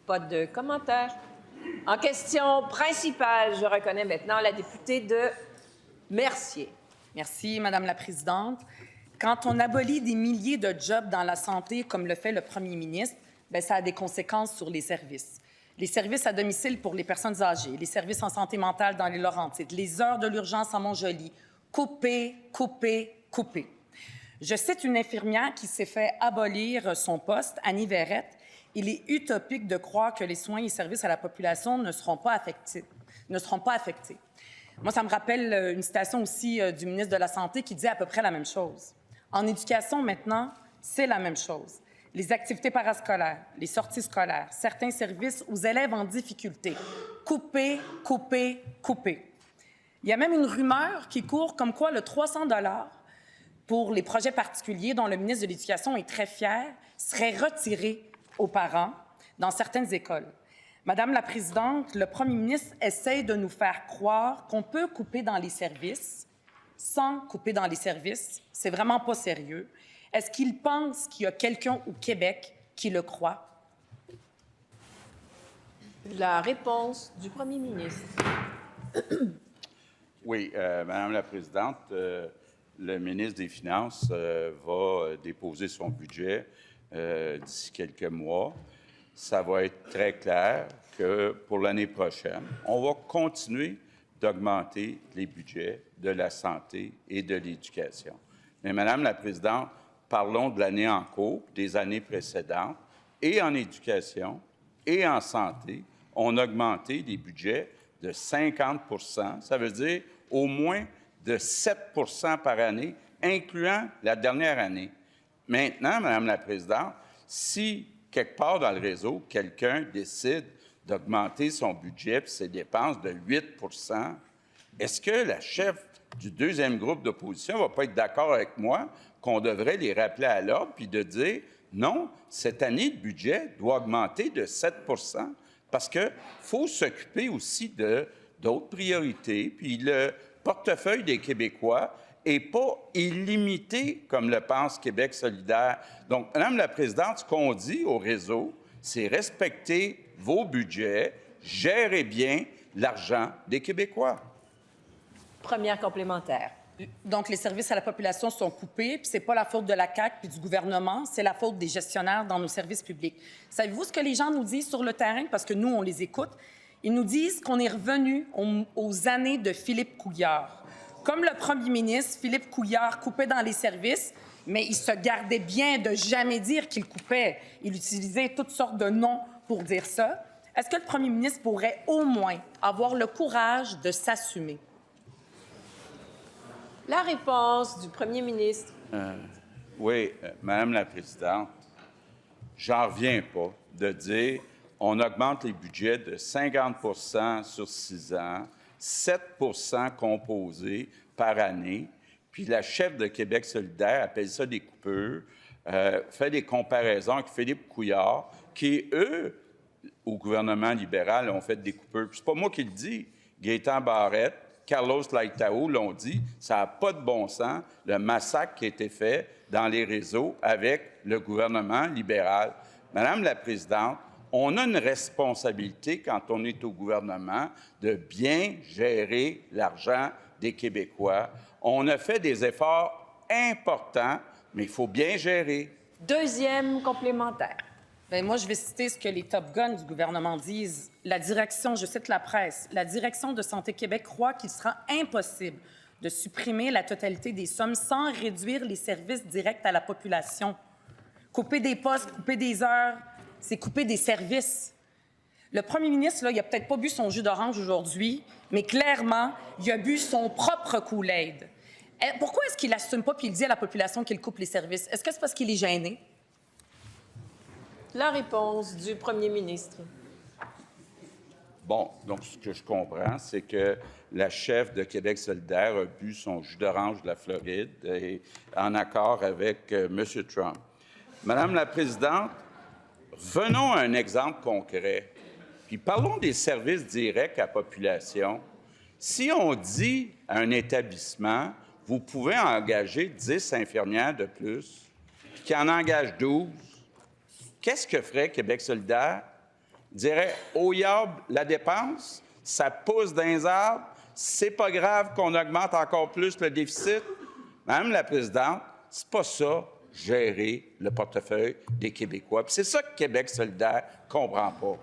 Pas de commentaires. En question principale, je reconnais maintenant la députée de Mercier. Merci, Madame la Présidente. Quand on abolit des milliers de jobs dans la santé, comme le fait le premier ministre, bien, ça a des conséquences sur les services. Les services à domicile pour les personnes âgées, les services en santé mentale dans les Laurentides, les heures de l'urgence à Montjoly, coupées, coupées, coupées. Je cite une infirmière qui s'est fait abolir son poste, Annie Verrette. Il est utopique de croire que les soins et services à la population ne seront pas affectés. Moi, ça me rappelle une citation aussi du ministre de la Santé qui dit à peu près la même chose. En éducation, maintenant, c'est la même chose. Les activités parascolaires, les sorties scolaires, certains services aux élèves en difficulté. Coupés, coupés, coupés. Il y a même une rumeur qui court comme quoi le 300 $ pour les projets particuliers dont le ministre de l'Éducation est très fier serait retiré aux parents dans certaines écoles. Madame la Présidente, le premier ministre essaie de nous faire croire qu'on peut couper dans les services sans couper dans les services. C'est vraiment pas sérieux. Est-ce qu'il pense qu'il y a quelqu'un au Québec qui le croit? La réponse du premier ministre. Oui, Madame la Présidente, le ministre des Finances va déposer son budget d'ici quelques mois. Ça va être très clair que pour l'année prochaine, on va continuer d'augmenter les budgets de la santé et de l'éducation. Mais Madame la Présidente, parlons de l'année en cours, des années précédentes, et en éducation et en santé, on a augmenté les budgets de 50 %. Ça veut dire au moins de 7 % par année, incluant la dernière année. Maintenant, Madame la Présidente, si quelque part dans le réseau, quelqu'un décide d'augmenter son budget et ses dépenses de 8 %, est-ce que la chef du deuxième groupe d'opposition ne va pas être d'accord avec moi qu'on devrait les rappeler à l'ordre puis de dire non, cette année, le budget doit augmenter de 7 % parce qu'il faut s'occuper aussi d'autres priorités. Puis le portefeuille des Québécois n'est pas illimité comme le pense Québec solidaire. Donc, Madame la Présidente, ce qu'on dit au réseau, c'est respecter vos budgets, gérer bien l'argent des Québécois. Première complémentaire. Donc, les services à la population sont coupés, puis c'est pas la faute de la CAQ puis du gouvernement, c'est la faute des gestionnaires dans nos services publics. Savez-vous ce que les gens nous disent sur le terrain? Parce que nous, on les écoute. Ils nous disent qu'on est revenu aux années de Philippe Couillard. Comme le premier ministre, Philippe Couillard coupait dans les services, mais il se gardait bien de jamais dire qu'il coupait. Il utilisait toutes sortes de noms pour dire ça. Est-ce que le premier ministre pourrait au moins avoir le courage de s'assumer? La réponse du premier ministre. Oui, Madame la Présidente, j'en reviens pas de dire on augmente les budgets de 50 % sur 6 ans, 7 % composés par année, puis la chef de Québec solidaire appelle ça des coupures, fait des comparaisons avec Philippe Couillard, qui, eux, au gouvernement libéral, ont fait des coupures. Puis c'est pas moi qui le dis. Gaétan Barrette, Carlos Laitao l'ont dit, ça n'a pas de bon sens, le massacre qui a été fait dans les réseaux avec le gouvernement libéral. Madame la Présidente, on a une responsabilité quand on est au gouvernement de bien gérer l'argent des Québécois. On a fait des efforts importants, mais il faut bien gérer. Deuxième complémentaire. Bien, moi, je vais citer ce que les Top Guns du gouvernement disent. La direction, je cite la presse, la direction de Santé Québec croit qu'il sera impossible de supprimer la totalité des sommes sans réduire les services directs à la population. Couper des postes, couper des heures, c'est couper des services. Le premier ministre, là, il n'a peut-être pas bu son jus d'orange aujourd'hui, mais clairement, il a bu son propre Kool-Aid. Pourquoi est-ce qu'il n'assume pas puis il dit à la population qu'il coupe les services? Est-ce que c'est parce qu'il est gêné? La réponse du premier ministre. Bon, donc ce que je comprends, c'est que la chef de Québec solidaire a bu son jus d'orange de la Floride et en accord avec M. Trump. Madame la Présidente, venons à un exemple concret. Puis parlons des services directs à la population. Si on dit à un établissement, vous pouvez engager 10 infirmières de plus, puis qu'il en engage 12, Qu'est-ce que ferait Québec solidaire? Dirait, au yab, la dépense, ça pousse dans les arbres, c'est pas grave qu'on augmente encore plus le déficit. Madame la présidente, c'est pas ça, gérer le portefeuille des Québécois. Puis c'est ça que Québec solidaire comprend pas.